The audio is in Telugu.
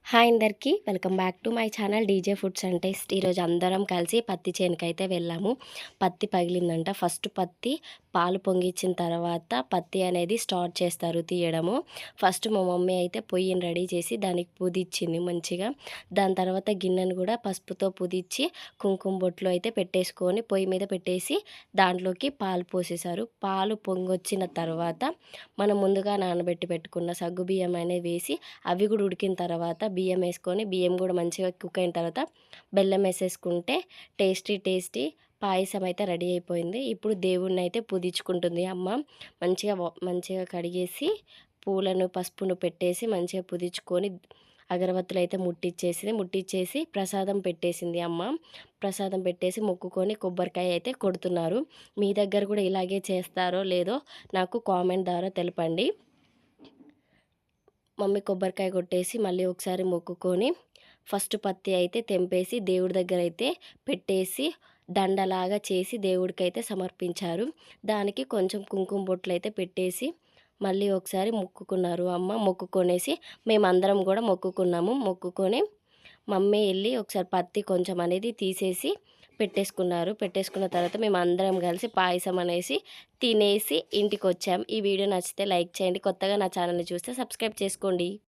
హాయ్ అందరికీ welcome back to my channel DJ foods and taste. ఈరోజు అందరం కలిసి పత్తి చేనుకైతే వెళ్ళాము. పత్తి పగిలిందంట. ఫస్ట్ పత్తి పాలు పొంగిచ్చిన తర్వాత పత్తి అనేది స్టార్ట్ చేస్తారు తీయడము. ఫస్ట్ మా మమ్మీ అయితే పొయ్యిని రెడీ చేసి దానికి పుదిచ్చింది మంచిగా. దాని తర్వాత గిన్నెను కూడా పసుపుతో పుదిచ్చి కుంకుమ బొట్లు అయితే పెట్టేసుకొని పొయ్యి మీద పెట్టేసి దాంట్లోకి పాలు పోసేశారు. పాలు పొంగొచ్చిన తర్వాత మనం ముందుగా నానబెట్టి పెట్టుకున్న సగ్గుబియ్యం అనేది వేసి అవి కూడా ఉడికిన తర్వాత బియ్యం వేసుకొని బియ్యం కూడా మంచిగా కుక్ అయిన తర్వాత బెల్లం వేసేసుకుంటే టేస్టీ పాయసం అయితే రెడీ అయిపోయింది. ఇప్పుడు దేవుడిని అయితే పూజించుకుంటుంది అమ్మ. మంచిగా కడిగేసి పూలను పసుపును పెట్టేసి మంచిగా పూజించుకొని అగరబత్తులు అయితే ముట్టించేసి ప్రసాదం పెట్టేసింది అమ్మ. ప్రసాదం పెట్టేసి మొక్కుకొని కొబ్బరికాయ అయితే కొడుతున్నారు. మీ దగ్గర కూడా ఇలాగే చేస్తారో లేదో నాకు కామెంట్ ద్వారా తెలపండి. మమ్మీ కొబ్బరికాయ కొట్టేసి మళ్ళీ ఒకసారి మొక్కుకొని ఫస్ట్ పత్తి అయితే తెంపేసి దేవుడి దగ్గర అయితే పెట్టేసి దండలాగా చేసి దేవుడికైతే సమర్పించారు. దానికి కొంచెం కుంకుమ బొట్లు అయితే పెట్టేసి మళ్ళీ ఒకసారి మొక్కుకున్నారు అమ్మ. మొక్కుకొనేసి మేమందరం కూడా మొక్కుకొని మమ్మీ వెళ్ళి ఒకసారి పత్తి కొంచెం అనేది తీసేసి పెట్టేసుకున్న తర్వాత మేము అందరం కలిసి పాయసం అనేసి తినేసి ఇంటికి వచ్చాం. ఈ వీడియో నచ్చితే లైక్ చేయండి. కొత్తగా నా ఛానల్ని చూస్తే సబ్స్క్రైబ్ చేసుకోండి.